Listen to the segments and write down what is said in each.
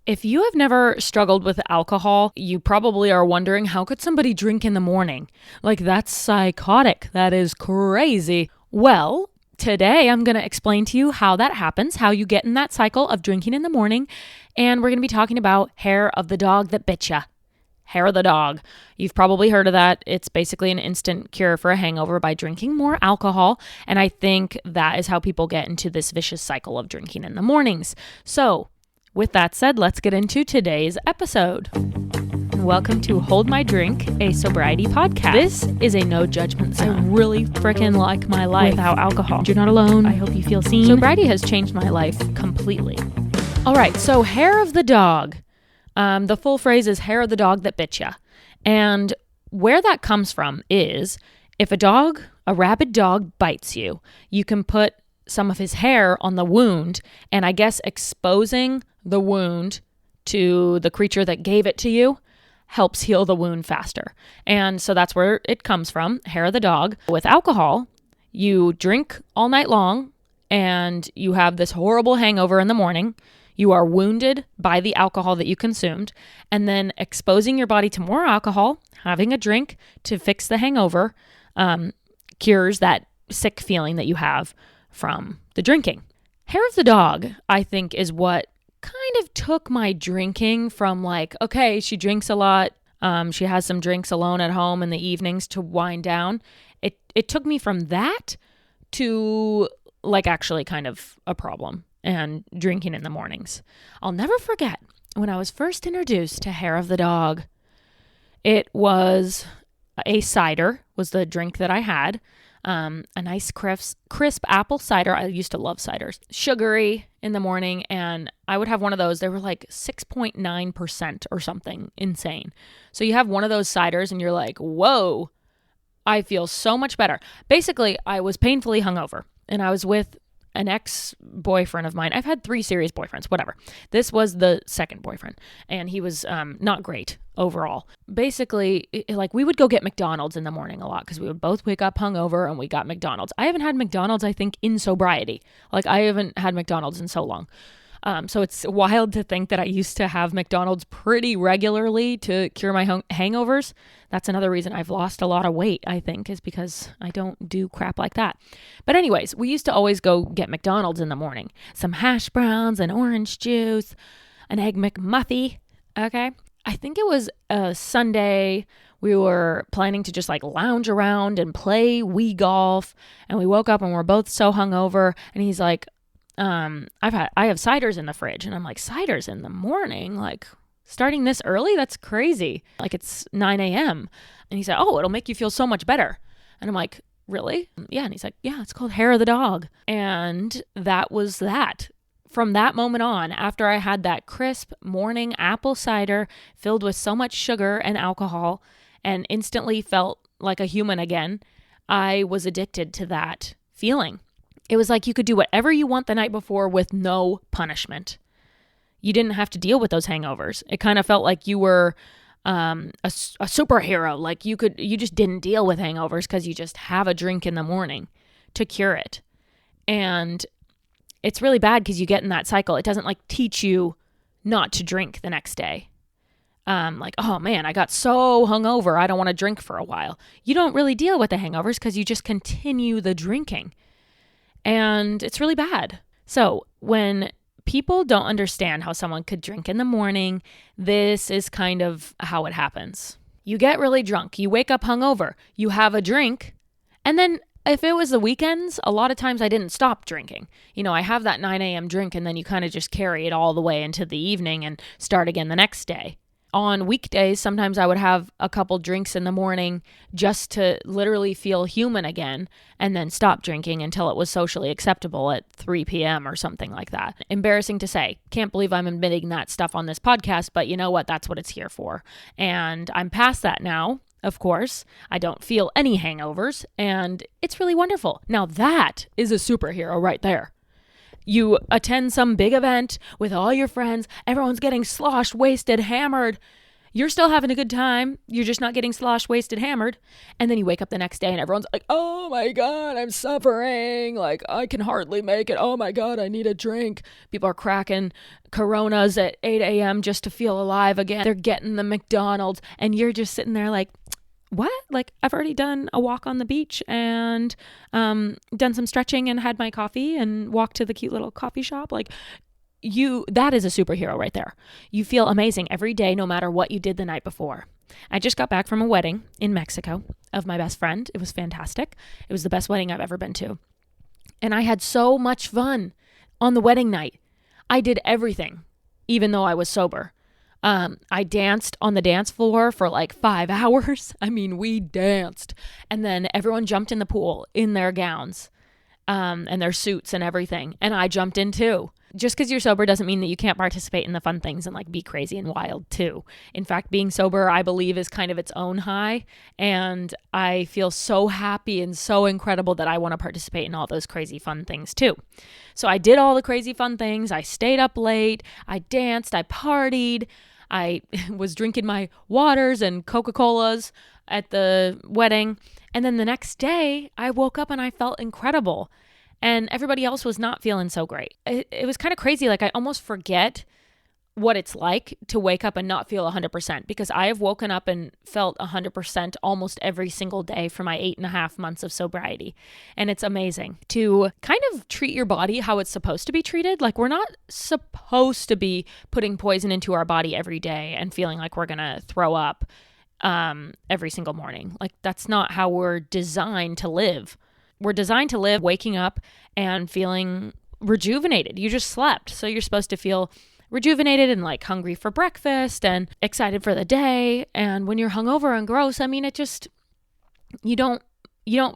If you have never struggled with alcohol, you probably are wondering, how could somebody drink in the morning? Like, that's psychotic. That is crazy. Well, today I'm going to explain to you how that happens, how you get in that cycle of drinking in the morning, and we're going to be talking about hair of the dog that bit ya. Hair of the dog. You've probably heard of that. It's basically an instant cure for a hangover by drinking more alcohol, and I think that is how people get into this vicious cycle of drinking in the mornings. So, with that said, let's get into today's episode. Welcome to Hold My Drink, a sobriety podcast. This is a no judgment zone. I really freaking like my life without alcohol. You're not alone. I hope you feel seen. Sobriety has changed my life completely. All right, so hair of the dog. The full phrase is hair of the dog that bit ya. And where that comes from is if a rabid dog bites you, you can put some of his hair on the wound, and I guess exposing the wound to the creature that gave it to you helps heal the wound faster. And so that's where it comes from, hair of the dog. With alcohol, you drink all night long and you have this horrible hangover in the morning. You are wounded by the alcohol that you consumed, and then exposing your body to more alcohol, having a drink to fix the hangover, cures that sick feeling that you have from the drinking. Hair of the dog, I think, is what kind of took my drinking from like, okay, she drinks a lot. She has some drinks alone at home in the evenings to wind down. It took me from that to like actually kind of a problem and drinking in the mornings. I'll never forget when I was first introduced to hair of the dog. It was a cider was the drink that I had. A nice crisp apple cider. I used to love ciders. Sugary in the morning, and I would have one of those. They were like 6.9% or something insane. So you have one of those ciders and you're like, whoa, I feel so much better. Basically, I was painfully hungover, and I was with an ex-boyfriend of mine. I've had 3 serious boyfriends, whatever. This was the second boyfriend, and he was not great overall. Basically, like we would go get McDonald's in the morning a lot because we would both wake up hungover and we got McDonald's. I haven't had McDonald's, I think, in sobriety. Like I haven't had McDonald's in so long. So it's wild to think that I used to have McDonald's pretty regularly to cure my hangovers. That's another reason I've lost a lot of weight, I think, is because I don't do crap like that. But anyways, we used to always go get McDonald's in the morning. Some hash browns, an orange juice, an egg McMuffin. Okay. I think it was a Sunday. We were planning to just like lounge around and play Wii golf. And we woke up and we're both so hungover. And he's like, I have ciders in the fridge. And I'm like, ciders in the morning? Like starting this early? That's crazy. Like it's 9 a.m. And he said, oh, it'll make you feel so much better. And I'm like, really? Yeah. And he's like, yeah, it's called hair of the dog. And that was that. From that moment on, after I had that crisp morning apple cider filled with so much sugar and alcohol and instantly felt like a human again, I was addicted to that feeling. It was like you could do whatever you want the night before with no punishment. You didn't have to deal with those hangovers. It kind of felt like you were a superhero. Like you just didn't deal with hangovers because you just have a drink in the morning to cure it. And it's really bad because you get in that cycle. It doesn't like teach you not to drink the next day. Like, oh man, I got so hungover, I don't want to drink for a while. You don't really deal with the hangovers because you just continue the drinking. And it's really bad. So when people don't understand how someone could drink in the morning, this is kind of how it happens. You get really drunk. You wake up hungover. You have a drink. And then if it was the weekends, a lot of times I didn't stop drinking. You know, I have that 9 a.m. drink and then you kind of just carry it all the way into the evening and start again the next day. On weekdays, sometimes I would have a couple drinks in the morning just to literally feel human again and then stop drinking until it was socially acceptable at 3 p.m. or something like that. Embarrassing to say. Can't believe I'm admitting that stuff on this podcast, but you know what? That's what it's here for. And I'm past that now. Of course, I don't feel any hangovers, and it's really wonderful. Now that is a superhero right there. You attend some big event with all your friends, everyone's getting sloshed, wasted, hammered, You're still having a good time. You're just not getting sloshed, wasted, hammered. And then you wake up the next day and everyone's like, oh my God, I'm suffering. Like, I can hardly make it. Oh my God, I need a drink. People are cracking Coronas at 8 a.m. just to feel alive again. They're getting the McDonald's. And you're just sitting there like, what? Like, I've already done a walk on the beach and done some stretching and had my coffee and walked to the cute little coffee shop. Like, that is a superhero right there. You feel amazing every day, no matter what you did the night before. I just got back from a wedding in Mexico of my best friend. It was fantastic. It was the best wedding I've ever been to. And I had so much fun on the wedding night. I did everything, even though I was sober. I danced on the dance floor for like 5 hours. I mean, we danced. And then everyone jumped in the pool in their gowns, and their suits and everything. And I jumped in too. Just because you're sober doesn't mean that you can't participate in the fun things and like be crazy and wild too. In fact, being sober, I believe, is kind of its own high. And I feel so happy and so incredible that I want to participate in all those crazy fun things too. So I did all the crazy fun things. I stayed up late. I danced. I partied. I was drinking my waters and Coca-Colas at the wedding. And then the next day, I woke up and I felt incredible. And everybody else was not feeling so great. It was kind of crazy. Like, I almost forget what it's like to wake up and not feel 100%, because I have woken up and felt 100% almost every single day for my 8.5 months of sobriety. And it's amazing to kind of treat your body how it's supposed to be treated. Like, we're not supposed to be putting poison into our body every day and feeling like we're going to throw up every single morning. Like, that's not how we're designed to live. We're designed to live waking up and feeling rejuvenated. You just slept. So you're supposed to feel rejuvenated and like hungry for breakfast and excited for the day. And when you're hungover and gross, I mean, it just, you don't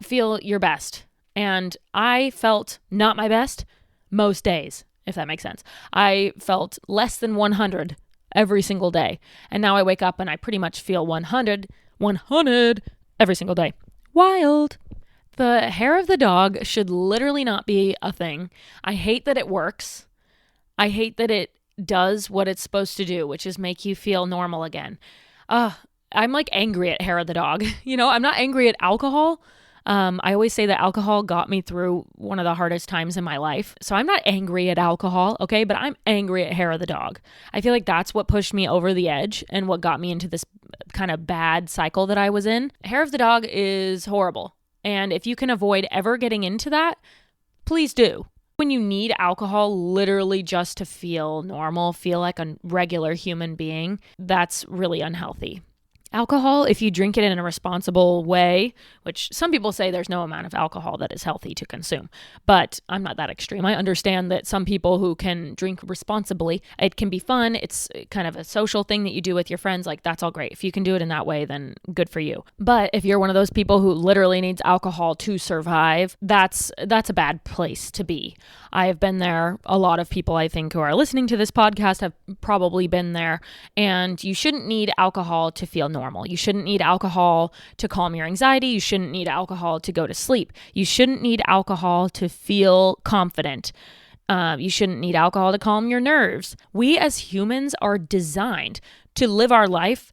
feel your best. And I felt not my best most days, if that makes sense. I felt less than 100 every single day. And now I wake up and I pretty much feel 100 every single day. Wild. The hair of the dog should literally not be a thing. I hate that it works. I hate that it does what it's supposed to do, which is make you feel normal again. I'm like angry at hair of the dog. I'm not angry at alcohol. I always say that alcohol got me through one of the hardest times in my life. So I'm not angry at alcohol, okay? But I'm angry at hair of the dog. I feel like that's what pushed me over the edge and what got me into this kind of bad cycle that I was in. Hair of the dog is horrible. And if you can avoid ever getting into that, please do. When you need alcohol literally just to feel normal, feel like a regular human being, that's really unhealthy. Alcohol, if you drink it in a responsible way, which some people say there's no amount of alcohol that is healthy to consume, but I'm not that extreme. I understand that some people who can drink responsibly, it can be fun. It's kind of a social thing that you do with your friends. Like, that's all great. If you can do it in that way, then good for you. But if you're one of those people who literally needs alcohol to survive, that's a bad place to be. I have been there. A lot of people, I think, who are listening to this podcast have probably been there. And you shouldn't need alcohol to feel normal. You shouldn't need alcohol to calm your anxiety. You shouldn't need alcohol to go to sleep. You shouldn't need alcohol to feel confident. You shouldn't need alcohol to calm your nerves. We as humans are designed to live our life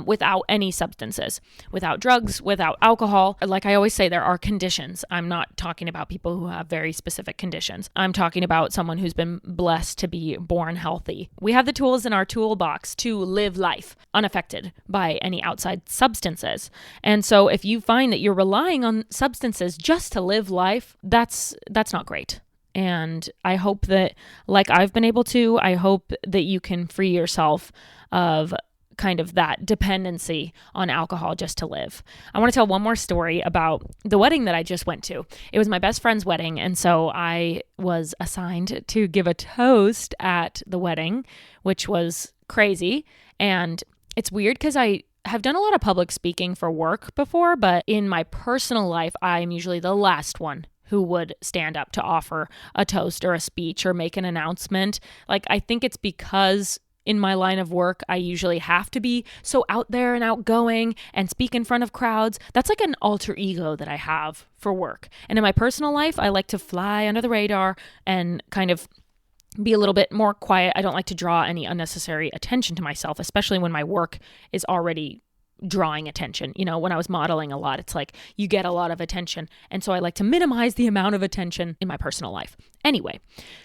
without any substances, without drugs, without alcohol. Like I always say, there are conditions. I'm not talking about people who have very specific conditions. I'm talking about someone who's been blessed to be born healthy. We have the tools in our toolbox to live life unaffected by any outside substances. And so if you find that you're relying on substances just to live life, that's not great. And I hope that, like I've been able to, I hope that you can free yourself of kind of that dependency on alcohol just to live. I want to tell one more story about the wedding that I just went to. It was my best friend's wedding, and so I was assigned to give a toast at the wedding, which was crazy. And it's weird because I have done a lot of public speaking for work before, but in my personal life, I'm usually the last one who would stand up to offer a toast or a speech or make an announcement. Like, I think it's because in my line of work, I usually have to be so out there and outgoing and speak in front of crowds. That's like an alter ego that I have for work. And in my personal life, I like to fly under the radar and kind of be a little bit more quiet. I don't like to draw any unnecessary attention to myself, especially when my work is already drawing attention. When I was modeling a lot, it's like you get a lot of attention. And so I like to minimize the amount of attention in my personal life. Anyway,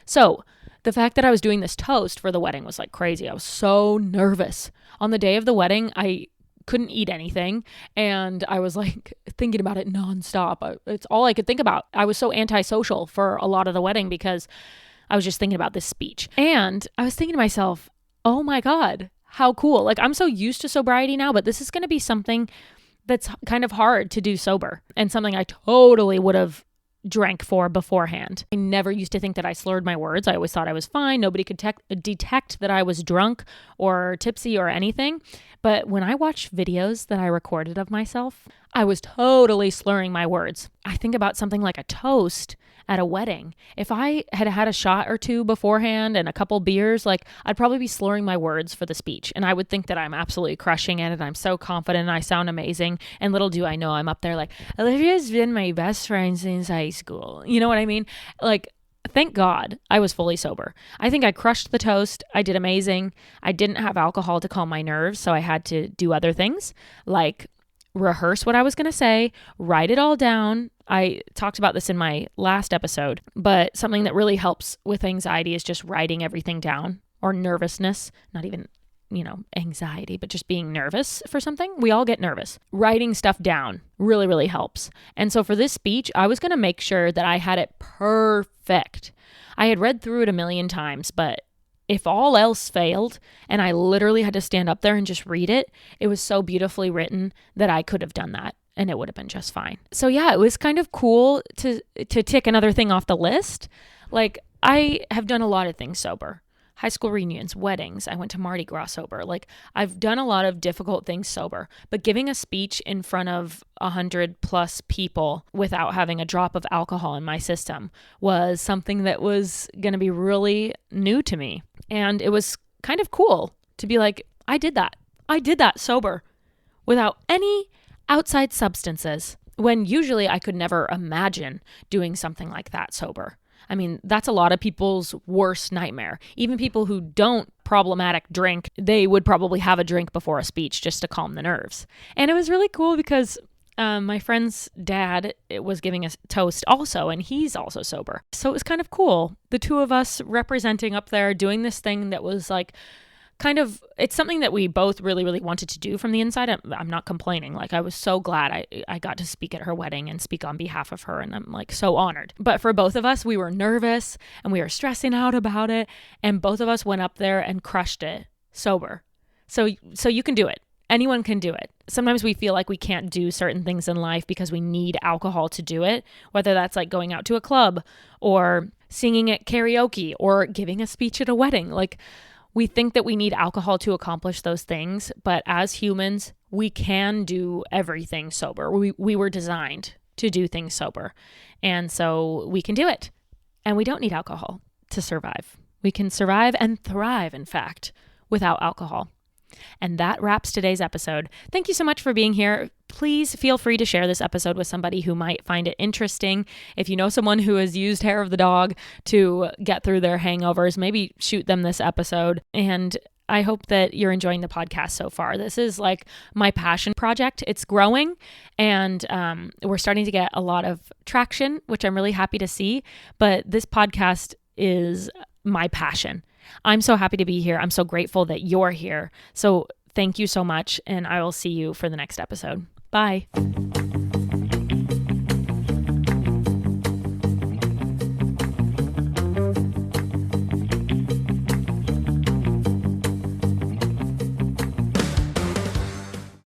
so the fact that I was doing this toast for the wedding was like crazy. I was so nervous. On the day of the wedding, I couldn't eat anything. And I was like thinking about it nonstop. It's all I could think about. I was so antisocial for a lot of the wedding because I was just thinking about this speech. And I was thinking to myself, oh my God, how cool. Like, I'm so used to sobriety now, but this is going to be something that's kind of hard to do sober and something I totally would have drank for beforehand. I never used to think that I slurred my words. I always thought I was fine. Nobody could detect that I was drunk or tipsy or anything. But when I watch videos that I recorded of myself, I was totally slurring my words. I think about something like a toast at a wedding. If I had had a shot or two beforehand and a couple beers, like I'd probably be slurring my words for the speech. And I would think that I'm absolutely crushing it and I'm so confident and I sound amazing. And little do I know I'm up there like, Olivia's been my best friend since high school. You know what I mean? Like, thank God I was fully sober. I think I crushed the toast. I did amazing. I didn't have alcohol to calm my nerves, so I had to do other things like rehearse what I was going to say, write it all down. I talked about this in my last episode, but something that really helps with anxiety is just writing everything down, or nervousness, not even, anxiety, but just being nervous for something. We all get nervous. Writing stuff down really, really helps. And so for this speech, I was going to make sure that I had it perfect. I had read through it a million times, but if all else failed and I literally had to stand up there and just read it, it was so beautifully written that I could have done that and it would have been just fine. So yeah, it was kind of cool to tick another thing off the list. Like, I have done a lot of things sober. High school reunions, weddings. I went to Mardi Gras sober. Like, I've done a lot of difficult things sober, but giving a speech in front of 100+ people without having a drop of alcohol in my system was something that was going to be really new to me. And it was kind of cool to be like, I did that. I did that sober without any outside substances, when usually I could never imagine doing something like that sober. I mean, that's a lot of people's worst nightmare. Even people who don't problematic drink, they would probably have a drink before a speech just to calm the nerves. And it was really cool because my friend's dad was giving a toast also, and he's also sober. So it was kind of cool. The two of us representing up there, doing this thing that was like, it's something that we both really, really wanted to do from the inside. I'm not complaining. Like, I was so glad I got to speak at her wedding and speak on behalf of her. And I'm like so honored. But for both of us, we were nervous and we were stressing out about it. And both of us went up there and crushed it sober. So you can do it. Anyone can do it. Sometimes we feel like we can't do certain things in life because we need alcohol to do it, whether that's like going out to a club or singing at karaoke or giving a speech at a wedding. Like, we think that we need alcohol to accomplish those things, but as humans, we can do everything sober. We were designed to do things sober, and so we can do it. And we don't need alcohol to survive. We can survive and thrive, in fact, without alcohol. And that wraps today's episode. Thank you so much for being here. Please feel free to share this episode with somebody who might find it interesting. If you know someone who has used hair of the dog to get through their hangovers, maybe shoot them this episode. And I hope that you're enjoying the podcast so far. This is like my passion project. It's growing and we're starting to get a lot of traction, which I'm really happy to see. But this podcast is my passion. I'm so happy to be here. I'm so grateful that you're here. So thank you so much, and I will see you for the next episode. Bye.